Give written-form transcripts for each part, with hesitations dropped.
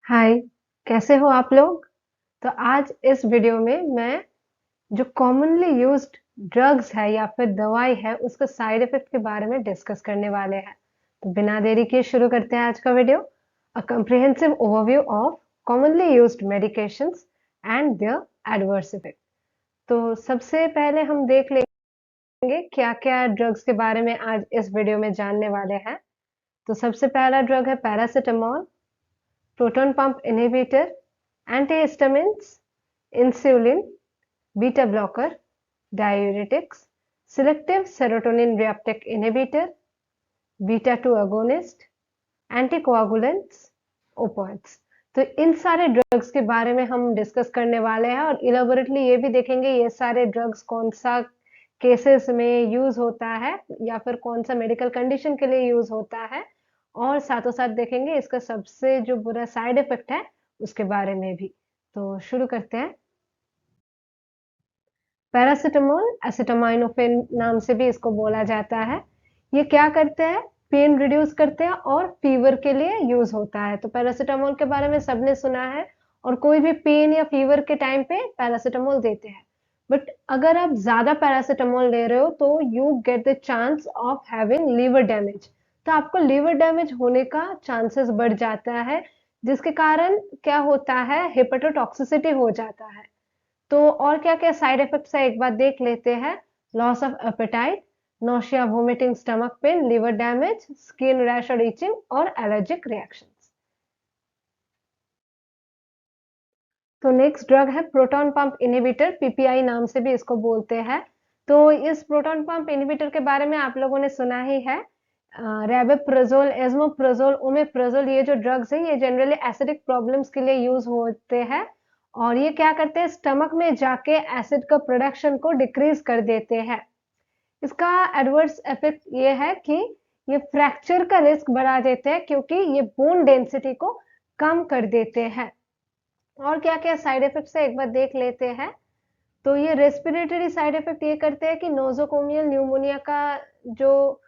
हाय, कैसे हो आप लोग? तो आज इस वीडियो में मैं जो कॉमनली यूज्ड ड्रग्स है या फिर दवाई है उसका साइड इफेक्ट के बारे में डिस्कस करने वाले हैं। तो बिना देरी किए शुरू करते हैं आज का video. A comprehensive overview of commonly used medications and their adverse effect। तो सबसे पहले हम देख लेंगे क्या-क्या ड्रग्स के बारे में आज इस वीडियो में जानने वाले हैं। तो सबसे पहला ड्रग है paracetamol, proton pump inhibitor, antihistamines, insulin, beta blocker, diuretics, selective serotonin reuptake inhibitor, beta 2 agonist, anticoagulants, opioids। तो इन सारे ड्रग्स के बारे में हम डिस्कस करने वाले हैं और इलेबोरेटली ये भी देखेंगे ये सारे ड्रग्स कौन सा केसेस में यूज होता है या फिर कौन सा मेडिकल कंडीशन के लिए यूज होता है, और साथों साथ देखेंगे इसका सबसे जो बुरा साइड इफेक्ट है उसके बारे में भी। तो शुरू करते हैं। पैरासिटामोल एसिटामाइनोफेन नाम से भी इसको बोला जाता है। ये क्या करते हैं? पेन रिड्यूस करते हैं और फीवर के लिए यूज होता है। तो पैरासिटामोल के बारे में सबने सुना है और कोई भी पेन या फीवर के टाइम पे पैरासिटामोल देते हैं। बट अगर आप ज्यादा पैरासिटामोल ले रहे हो तो you get the chance of having liver damage. तो आपको लीवर डैमेज होने का चांसेस बढ़ जाता है, जिसके कारण क्या होता है, हेपेटोटॉक्सिसिटी हो जाता है। तो और क्या-क्या साइड इफेक्ट्स है एक बार देख लेते हैं। Loss of appetite, nausea, vomiting, stomach pain, liver damage, skin rash और इचिंग और एलर्जिक रिएक्शंस। तो नेक्स्ट ड्रग है प्रोटॉन पंप इनहिबिटर, पीपीआई नाम से भी इसको बोलते हैं। तो इस प्रोटॉन पंप इनहिबिटर के बारे में आप लोगों ने सुना ही है। रेबेप्राजोल, एस्मोप्राजोल, ओमेप्राजोल, ये जो ड्रग्स है ये जनरली एसिडिक प्रॉब्लम्स के लिए यूज होते हैं और ये क्या करते हैं, स्टमक में जाके एसिड का प्रोडक्शन को डिक्रीज कर देते हैं। इसका एडवर्स इफेक्ट ये है कि ये फ्रैक्चर का रिस्क बढ़ा देते हैं क्योंकि ये बोन डेंसिटी को कम कर देते हैं। और क्या-क्या साइड इफेक्ट्स है एक बार देख लेते हैं। तो ये रेस्पिरेटरी साइड इफेक्ट ये करते हैं कि नोजोकोमियल न्यूमोनिया का जो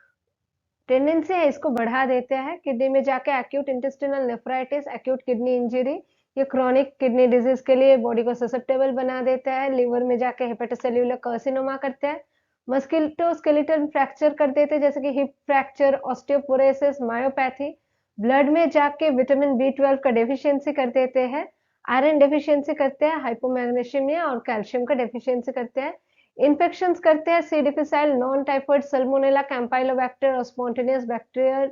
टेंडेंसी है इसको बढ़ा देते हैं। किडनी में जाके acute intestinal nephritis, acute kidney injury, ये क्रॉनिक किडनी डिजीज के लिए बॉडी को ससेप्टेबल बना देता है। लिवर में जाके हेपेटोसेल्युलर कार्सिनोमा करते हैं। मस्कुलोस्केलेटल फ्रैक्चर कर देते हैं जैसे कि hip fracture, osteoporosis, myopathy. Blood में जाके विटामिन बी 12 का डेफिशिएंसी कर देते हैं। आयरन डेफिशिएंसी करते हैं, हाइपोमैग्नीशियमिया और कैल्शियम का डेफिशिएंसी करते हैं। इन्फेक्शंस करते हैं, सी डिफिसाइल, नॉन टाइफाइड, सल्मोनेला, कैंपाइलोबैक्टर और स्पॉन्टेनियस बैक्टीरियल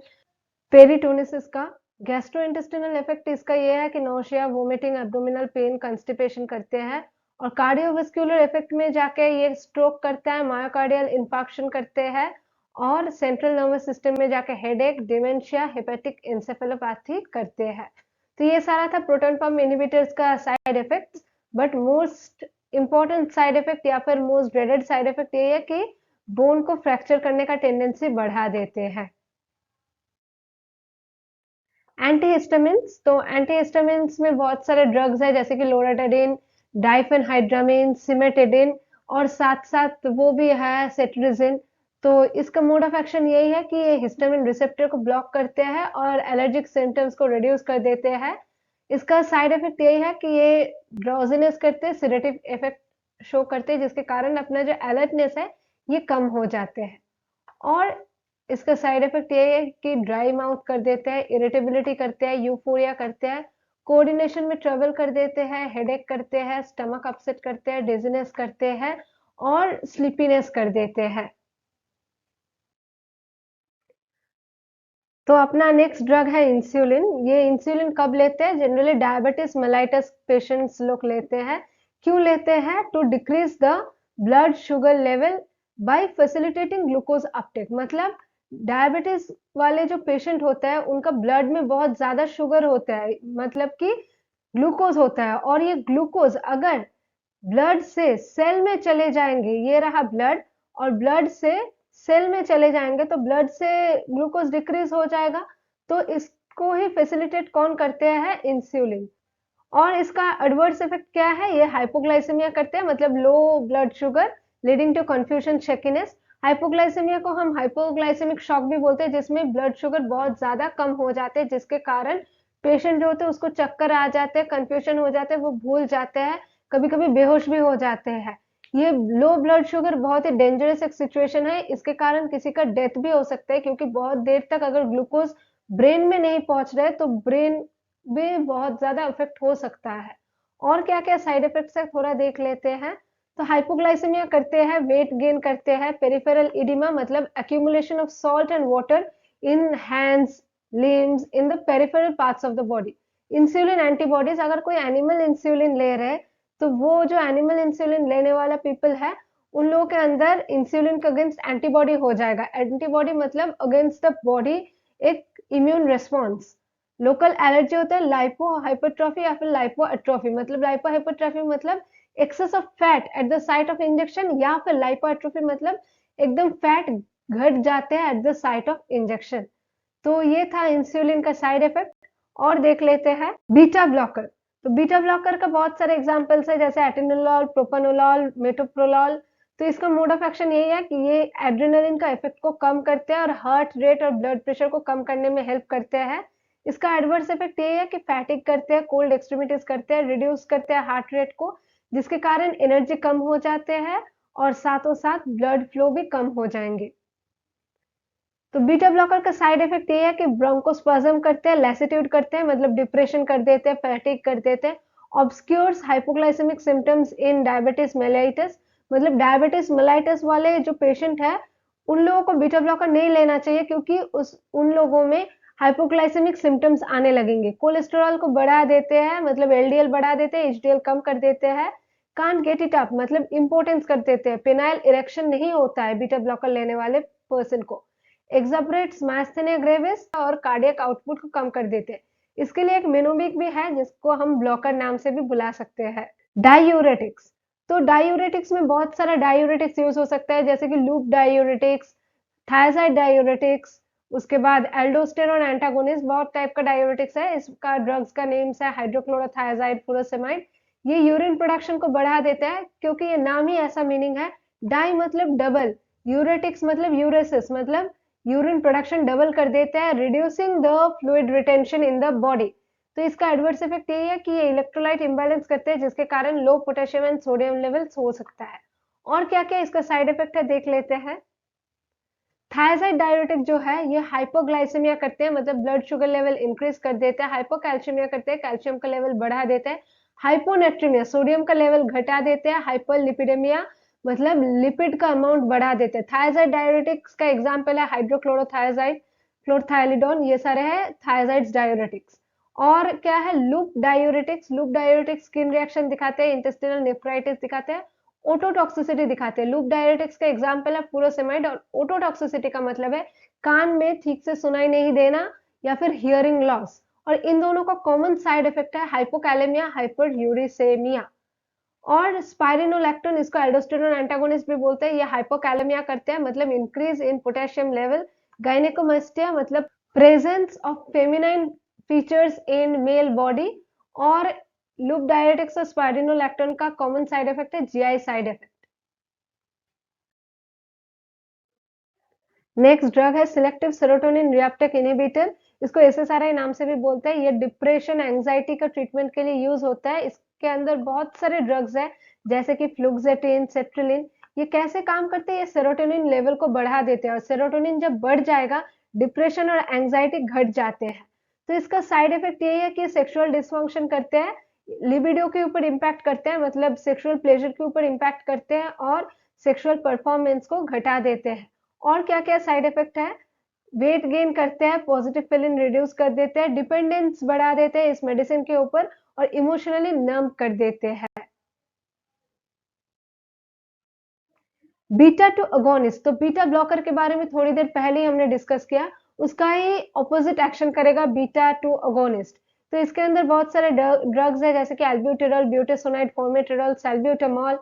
पेरिटोनिसिस का। गैस्ट्रोइंटेस्टिनल इफेक्ट इसका ये है कि nausea, vomiting, abdominal pain, constipation करते हैं। और कार्डियोवास्कुलर इफेक्ट में जाके ये स्ट्रोक करता है, मायोकार्डियल इंफार्क्शन करते हैं और सेंट्रल नर्वस सिस्टम में जाके हेडेक, डिमेंशिया, हेपेटिक एन्सेफेलोपैथी करते हैं। तो ये सारा था प्रोटॉन पंप इनहिबिटर्स का side effects. But most important side effect या फिर मोस्ट ड्रेडेड साइड इफेक्ट ये है कि बोन को फ्रैक्चर करने का टेंडेंसी बढ़ा देते हैं। एंटीहिस्टामिन्स, तो एंटीहिस्टामिन्स में बहुत सारे ड्रग्स है जैसे कि लोराटाइडिन, डाइफेनहाइड्रामिन, सिमेटिडिन और साथ साथ वो भी है सेट्रिजिन। तो इसका मोड ऑफ एक्शन यही है कि ये हिस्टामिन रिसेप्टर को ब्लॉक करते हैं और एलर्जिक सिम्टम्स को रिड्यूस कर देते हैं। इसका साइड इफेक्ट यही है कि ये ड्राउजीनेस करते हैं, सिडेटिव इफेक्ट शो करते हैं जिसके कारण अपना जो अलर्टनेस है ये कम हो जाते हैं। और इसका साइड इफेक्ट ये है कि ड्राई माउथ कर देते हैं, इरिटेबिलिटी करते हैं, यूफोरिया करते हैं, कोऑर्डिनेशन में ट्रबल कर देते हैं, हेडेक करते हैं, स्टमक अपसेट करते हैं, डिजीनेस करते हैं और स्लीपीनेस कर देते हैं। तो अपना नेक्स्ट ड्रग है इंसुलिन। ये इंसुलिन कब लेते हैं? जनरली डायबिटीज मेलाइटस पेशेंट्स लोग लेते हैं। क्यों लेते हैं? To decrease the blood sugar level by facilitating glucose uptake. मतलब डायबिटीज वाले जो पेशेंट होते हैं उनका ब्लड में बहुत ज्यादा शुगर होता है, मतलब कि ग्लूकोज होता है, और ये ग्लूकोज अगर ब्लड से सेल में चले जाएंगे, ये रहा ब्लड, और ब्लड से सेल में चले जाएंगे तो ब्लड से ग्लूकोज डिक्रीज हो जाएगा। तो इसको ही फैसिलिटेट कौन करते हैं? इंसुलिन। और इसका एडवर्स इफेक्ट क्या है? ये हाइपोग्लाइसेमिया करते हैं, मतलब low blood sugar leading to confusion, shakiness. Hypoglycaemia को हम हाइपोग्लाइसेमिक शॉक भी बोलते हैं, जिसमें ब्लड शुगर बहुत ज्यादा कम हो जाते हैं जिसके कारण पेशेंट जो होते हैं उसको चक्कर आ जाते हैं, कंफ्यूजन हो जाते हैं, वो भूल जाते हैं, कभी-कभी बेहोश भी हो जाते हैं। ये लो ब्लड शुगर बहुत ही डेंजरस एक सिचुएशन है, इसके कारण किसी का डेथ भी हो सकता है क्योंकि बहुत देर तक अगर ग्लूकोज ब्रेन में नहीं पहुंच रहे तो ब्रेन में बहुत ज्यादा इफेक्ट हो सकता है। और क्या-क्या साइड इफेक्ट्स है थोड़ा देख लेते हैं। तो हाइपोग्लाइसेमिया करते हैं, वेट गेन करते हैं, पेरिफेरल इडिमा मतलब accumulation of salt and water in hands, limbs, in the peripheral parts of the body. Insulin antibodies, अगर कोई एनिमल इंसुलिन ले रहे हैं तो वो जो एनिमल इंसुलिन लेने वाला पीपल है उन लोगों के अंदर इंसुलिन के अगेंस्ट एंटीबॉडी हो जाएगा। एंटीबॉडी मतलब अगेंस्ट द बॉडी एक इम्यून रिस्पॉन्स। लोकल एलर्जी होता है लाइपो हाइपरट्रॉफी या फिर लाइपो एट्रोफी, मतलब लाइपो हाइपरट्रॉफी मतलब excess of fat at the site of injection, या फिर लाइपो एट्रोफी मतलब एकदम फैट घट जाते हैं eight the site of injection. तो ये था इंसुलिन का साइड इफेक्ट। और देख लेते हैं बीटा ब्लॉकर। तो बीटा ब्लॉकर का बहुत सारे एग्जांपल्स है जैसे एटेनोलॉल, प्रोपानोलॉल, मेटोप्रोलॉल। तो इसका मोड ऑफ एक्शन यही है कि ये एड्रेनलिन का इफेक्ट को कम करते हैं और हार्ट रेट और ब्लड प्रेशर को कम करने में हेल्प करते हैं। इसका एडवर्स इफेक्ट यही है कि फैटिक करते हैं, कोल्ड एक्सट्रीमिटीज करते हैं, रिड्यूस करते हैं हार्ट रेट को, जिसके कारण एनर्जी कम हो जाते हैं और साथों साथ ब्लड फ्लो भी कम हो जाएंगे। तो बीटा ब्लॉकर का साइड इफेक्ट ये है कि ब्रोंकोस्पाज्म करते हैं, लैसिट्यूड करते हैं मतलब डिप्रेशन कर देते हैं, फैटिग कर देते हैं, obscures hypoglycaemic symptoms in diabetes mellitus, मतलब डायबिटीज मेलाइटिस वाले जो पेशेंट है उन लोगों को बीटा ब्लॉकर नहीं लेना चाहिए क्योंकि उन लोगों में हाइपोग्लाइसेमिक सिम्टम्स आने लगेंगे। कोलेस्टेरॉल को बढ़ा देते हैं मतलब एलडीएल बढ़ा देते हैं, एचडीएल कम कर देते हैं, कांट गेट इट अप मतलब इंपोर्टेंस कर देते हैं, पेनाइल इरेक्शन नहीं होता है बीटा ब्लॉकर लेने वाले पर्सन को, एक्साबरेट्स मास्थेनिया ग्रेविस और कार्डियक आउटपुट को कम कर देते हैं। इसके लिए एक मेनोबिक भी है जिसको हम ब्लॉकर नाम से भी बुला सकते हैं। डायूरेटिक्स। तो डायूरेटिक्स में बहुत सारा डायूरेटिक्स यूज हो सकता है जैसे कि लूप डायूरेटिक्स, थायराइड डायूरेटिक्स, उसके बाद एल्डोस्टेरोन एंटागोनिस्ट, बहुत टाइप का डायूरेटिक्स है। इसका ड्रग्स का नेम्स है हाइड्रोक्लोरोथायजाइड, फुरोसेमाइड। ये यूरिन प्रोडक्शन को बढ़ा देता है क्योंकि ये नाम ही ऐसा मीनिंग है। डाई मतलब डबल, यूरेटिक्स मतलब यूरेसिस मतलब यूरिन प्रोडक्शन डबल कर देता है, reducing the fluid retention in the body. तो इसका एडवर्स इफेक्ट यही है कि ये इलेक्ट्रोलाइट इंबैलेंस करते हैं जिसके कारण लो पोटेशियम एंड सोडियम लेवल्स हो सकता है। और क्या क्या इसका साइड इफेक्ट है देख लेते हैं। थायराइड डायरेटिक जो है ये हाइपोग्लाइसेमिया करते हैं मतलब ब्लड शुगर लेवल इंक्रीज कर देते हैं, हाइपोकैल्शियमिया करते हैं, कैल्शियम का लेवल बढ़ा देते हैं, हाइपोनेट्रीमिया सोडियम का लेवल घटा देते हैं, हाइपरलिपिडेमिया मतलब लिपिड का अमाउंट बढ़ा देते हैं। थायराइड डायरेटिक्स का एग्जांपल है हाइड्रोक्लोरोथायजाइड, क्लोरथायलिडोन, ये सारे हैं थायराइड डायरेटिक्स। और क्या है loop diuretics. Loop diuretics skin reaction दिखाते हैं, इंटेस्टिनल नेफ्राइटिस दिखाते हैं, ओटोटॉक्सिसिटी दिखाते हैं। लूप डायरेटिक्स का एग्जांपल है फुरोसेमाइड। और ओटोटॉक्सिसिटी का मतलब है कान में ठीक से सुनाई नहीं देना या फिर हियरिंग लॉस। और इन दोनों का कॉमन साइड इफेक्ट है हाइपोकैलेमिया, हाइपरयूरिसेमिया। और स्पाइरिनोलैक्टोन, इसको एल्डोस्टेरोन एंटागोनिस्ट भी बोलते हैं, ये हाइपोकैलेमिया करते हैं मतलब increase in potassium level. Gynaecomastia मतलब presence of feminine features in male body. और लूप डायरेटिक्स और स्पाइरिनोलैक्टोन का कॉमन साइड इफेक्ट है GI side effect. Next drug है सिलेक्टिव सेरोटोनिन रिएप्टेक इनहिबिटर। इसको एसएसआरआई नाम से भी बोलते हैं। ये डिप्रेशन एंजाइटी का ट्रीटमेंट के लिए यूज होता है। इसके अंदर बहुत सारे ड्रग्स हैं जैसे कि फ्लुक्सेटिन, सेट्रिलिन। ये कैसे काम करते हैं, ये सेरोटोनिन लेवल को बढ़ा देते हैं और सेरोटोनिन जब बढ़ जाएगा डिप्रेशन और एंजाइटी घट जाते हैं। तो इसका साइड इफेक्ट यही है कि सेक्सुअल डिसफंक्शन करते हैं, लिबिडो के ऊपर इम्पैक्ट करते हैं मतलब सेक्सुअल प्लेजर के ऊपर इम्पैक्ट करते हैं और सेक्सुअल परफॉर्मेंस को घटा देते हैं। और क्या क्या साइड इफेक्ट है, वेट गेन करते हैं, पॉजिटिव फीलिंग रिड्यूस कर देते हैं, डिपेंडेंस बढ़ा देते हैं इस मेडिसिन के ऊपर और इमोशनली नम कर देते हैं। Beta two agonist. तो बीटा ब्लॉकर के बारे में थोड़ी देर पहले ही हमने डिस्कस किया, उसका ही ऑपोजिट एक्शन करेगा बीटा टू अगोनिस्ट। तो इसके अंदर बहुत सारे ड्रग्स है जैसे कि एल्ब्यूटेरॉल, ब्यूटेसोनाइड, फॉर्मेटेरॉल, सैल्ब्यूटामॉल।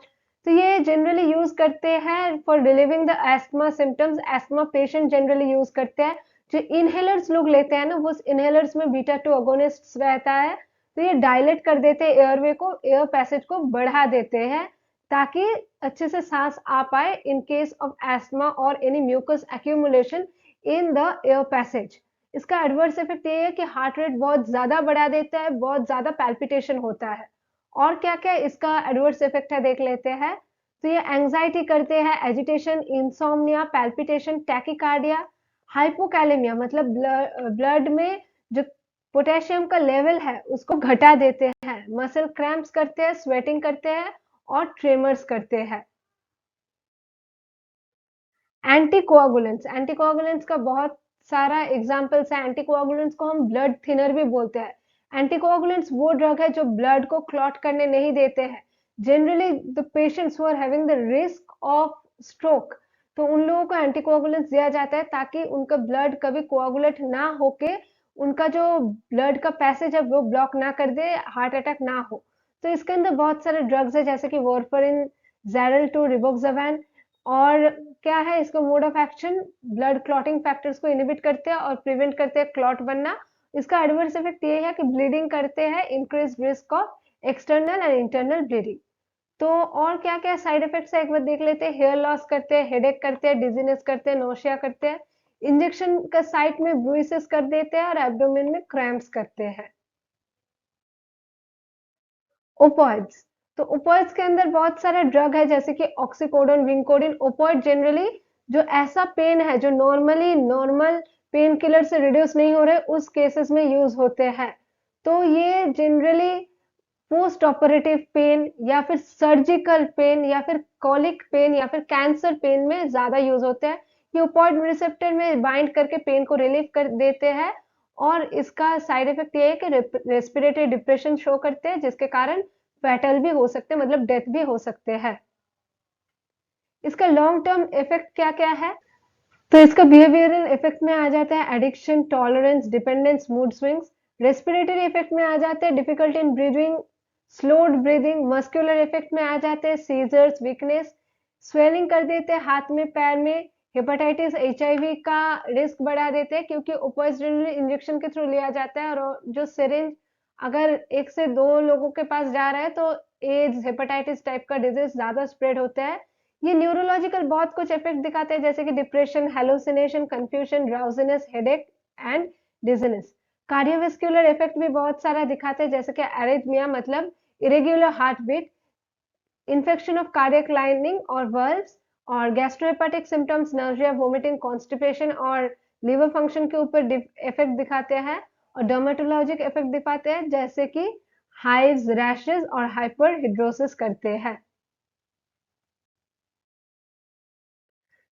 तो ये जनरली यूज करते हैं for relieving the asthma symptoms. Asthma patient generally use करते हैं। जो इनहेलर्स लोग लेते हैं ना वो इनहेलर्स में बीटा टू अगोनिस्ट रहता है। तो ये डायलेट कर देते हैं एयरवे को, एयर पैसेज को बढ़ा देते हैं ताकि अच्छे से सांस आ पाए इन केस ऑफ एस्थमा और any mucus accumulation in the air passage. इसका एडवर्स इफेक्ट ये है कि हार्ट रेट बहुत ज़्यादा बढ़ा देता है, बहुत ज़्यादा पैल्पिटेशन होता है। और क्या-क्या इसका एडवर्स इफेक्ट है देख लेते हैं। तो ये एंग्जायटी करते हैं, agitation, insomnia, palpitation, tachycardia, hypokalemia मतलब ब्लड में जो पोटेशियम का लेवल है उसको घटा देते हैं, मसल क्रैम्प्स करते हैं, स्वेटिंग करते हैं और ट्रेमर्स करते हैं। एंटीकोआगुलेंट्स एंटीकोआगुलेंट्स का बहुत सारा एग्जांपल्स है। एंटीकोआगुलेंट्स को हम ब्लड थिनर भी बोलते हैं। एंटीकोआगुलेंट्स वो ड्रग है जो ब्लड को क्लॉट करने नहीं देते हैं। Generally the patients who are having the risk of stroke, तो उन लोगों को एंटीकोआगुलेंट्स दिया जाता है ताकि उनका ब्लड कभी कोआगुलेट ना होके उनका जो ब्लड का पैसेज है वो ब्लॉक ना कर दे, हार्ट अटैक ना हो। तो इसके अंदर बहुत सारे ड्रग्स है जैसे कि वारफरिन, ज़ैरल्टो, रिबोक्सावेन। और क्या है इसका mode of action, blood clotting factors को इनहिबिट करते हैं और प्रिवेंट करते हैं क्लॉट बनना। इसका एडवर्स इफेक्ट ये है कि ब्लीडिंग करते हैं, increase risk of external and internal bleeding. तो और क्या क्या साइड इफेक्ट्स है एक बार देख लेते हैं। हेयर लॉस करते हैं, हेडेक करते हैं, डिजीनेस करते हैं, नोशिया करते हैं, इंजेक्शन का साइट में ब्रूइसेस कर देते हैं और एब्डोमेन में क्रैम्प्स करते हैं। ओपॉइड्स, तो ओपॉइड्स के अंदर बहुत सारे ड्रग है जैसे कि ऑक्सीकोडोन, विंकोडिन। ओपॉइड जनरली जो ऐसा पेन है जो नॉर्मली नॉर्मल पेन किलर से रिड्यूस नहीं हो रहे उस केसेस में यूज होते हैं। तो ये जनरली पोस्ट ऑपरेटिव पेन या फिर सर्जिकल पेन या फिर कॉलिक पेन या फिर कैंसर पेन में ज्यादा यूज होते हैं। ये ओपॉइड रिसेप्टर में बाइंड करके पेन को रिलीव कर देते हैं और इसका साइड इफेक्ट ये है कि रेस्पिरेटरी डिप्रेशन शो करते हैं जिसके कारण फैटल भी हो सकते हैं, मतलब डेथ भी हो सकते हैं। इसका लॉन्ग टर्म इफेक्ट क्या क्या है, तो इसका बिहेवियरल इफेक्ट में आ जाता है addiction, tolerance, dependence, mood swings. Respiratory effect में आ जाते हैं difficulty in breathing, slowed breathing. Muscular effect में आ जाते हैं सीजर्स, वीकनेस, स्वेलिंग कर देते हैं हाथ में, पैर में। हेपेटाइटिस, एचआईवी का रिस्क बढ़ा देते हैं क्योंकि ओपियोइड्स जनरली इंजेक्शन के थ्रू लिया जाता है और जो सिरिंज अगर एक से दो लोगों के पास जा रहा है तो एड्स, हेपेटाइटिस टाइप का डिजीज ज्यादा स्प्रेड होता है। ये न्यूरोलॉजिकल बहुत कुछ इफेक्ट दिखाते हैं जैसे कि depression, hallucination, confusion, drowsiness, headache and dizziness. Cardiovascular effect भी बहुत सारा दिखाते हैं जैसे कि एरिथमिया मतलब irregular heart beat, infection of cardiac lining और वर्ल्स, और gastrohepatic symptoms, neuralgia, vomiting, constipation और लिवर फंक्शन के ऊपर इफेक्ट दिखाते हैं। और डर्मेटोलॉजिक इफेक्ट दिखाते हैं जैसे कि हाइव्स, रैशेस और हाइपरहिड्रोसिस करते हैं।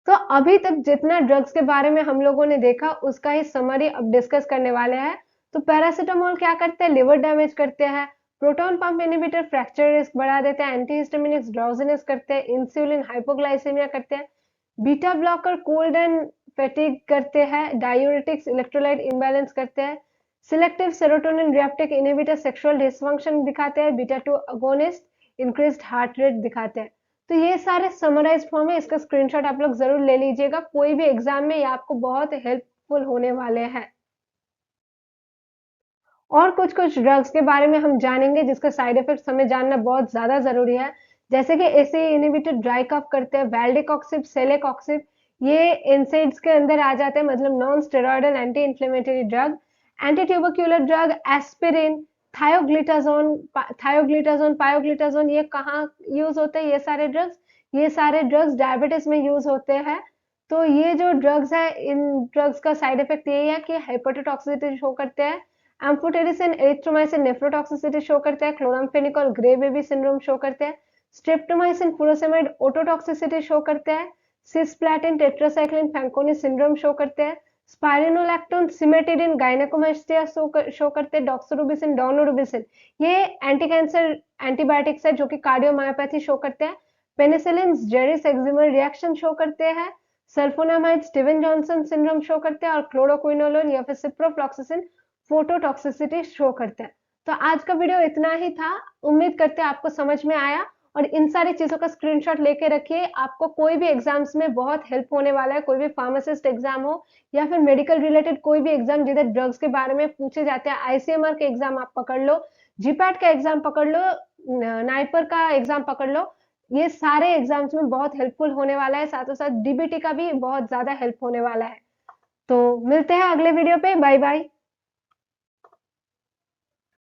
तो अभी तक जितना ड्रग्स के बारे में हम लोगों ने देखा उसका ही समरी अब डिस्कस करने वाले हैं। तो पैरासिटामोल क्या करते हैं, लिवर डैमेज करते हैं। Proton pump inhibitor fracture risk बढ़ा देते हैं। एंटीहिस्टामिनिक्स ड्राउजीनेस करते हैं। इंसुलिन हाइपोग्लाइसेमिया करते हैं। Beta blocker cold and fatigue करते हैं। डायूरेटिक्स इलेक्ट्रोलाइट इम्बैलेंस करते हैं। Selective serotonin reuptake inhibitor sexual dysfunction दिखाते हैं। Beta 2 agonist increased heart rate दिखाते हैं। तो ये सारे समराइज फॉर्म है, इसका स्क्रीनशॉट आप लोग जरूर ले लीजिएगा, कोई भी एग्जाम में ये आपको बहुत हेल्पफुल होने वाले हैं। और कुछ कुछ ड्रग्स के बारे में हम जानेंगे जिसका साइड इफेक्ट्स हमें जानना बहुत ज्यादा जरूरी है। जैसे कि एसे इनहिबिटर ड्राई कफ करते हैं। वैल्डिकोक्सिब, सेलेकॉक्सिब ये एनसेड्स के अंदर आ जाते हैं, मतलब non steroidal anti inflammatory drug. Anti tubercular drug aspirin, thioglitazone, thioglitazone, pioglitazone, ये कहाँ यूज होते हैं ये सारे ड्रग्स, ये सारे ड्रग्स डायबिटीज में यूज होते हैं। तो ये जो ड्रग्स है इन ड्रग्स का साइड इफेक्ट यही है कि हेपेटोटॉक्सिसिटी शो करते हैं। एम्फोटेरिसिन, एरिथ्रोमाइसिन नेफ्रोटॉक्सिसिटी शो करता है। Chloramphenicol grey baby syndrome show करते हैं। स्ट्रेप्टोमाइसिन फुरोसेमाइड ओटोटॉक्सिसिटी शो करते हैं। Cisplatin, tetracycline, Fanconi syndrome show करते हैं। स्पाइरोनोलैक्टोन, सिमेटिडिन, गायनेकोमास्टिया शो करते हैं। डॉक्सोरुबिसिन, डॉनोरुबिसिन ये एंटी कैंसर एंटीबायोटिक्स है जो कि कार्डियोमायोपैथी शो करते हैं। Penicillin, Jarisch Herxheimer reaction show करते हैं। Sulphonamide Steven Johnson syndrome show करते हैं। और क्लोरोक्विनोलोन या फिर सिप्रोफ्लॉक्सिसिन फोटोटॉक्सिसिटी शो करते हैं। तो आज का वीडियो इतना ही था, उम्मीद करते हैं आपको समझ में आया और इन सारी चीजों का स्क्रीनशॉट लेके रखिए, आपको कोई भी एग्जाम्स में बहुत हेल्प होने वाला है। कोई भी फार्मासिस्ट एग्जाम हो या फिर मेडिकल रिलेटेड कोई भी एग्जाम जिधर ड्रग्स के बारे में पूछे जाते हैं, आईसीएमआर के एग्जाम आप पकड़ लो, जीपैट का एग्जाम पकड़ लो, नाइपर का एग्जाम पकड़ लो, ये सारे एग्जाम्स में बहुत हेल्पफुल होने वाला है। साथ ही साथ डीबीटी का भी बहुत ज्यादा हेल्प होने वाला है। तो मिलते हैं अगले वीडियो पे। Bye bye.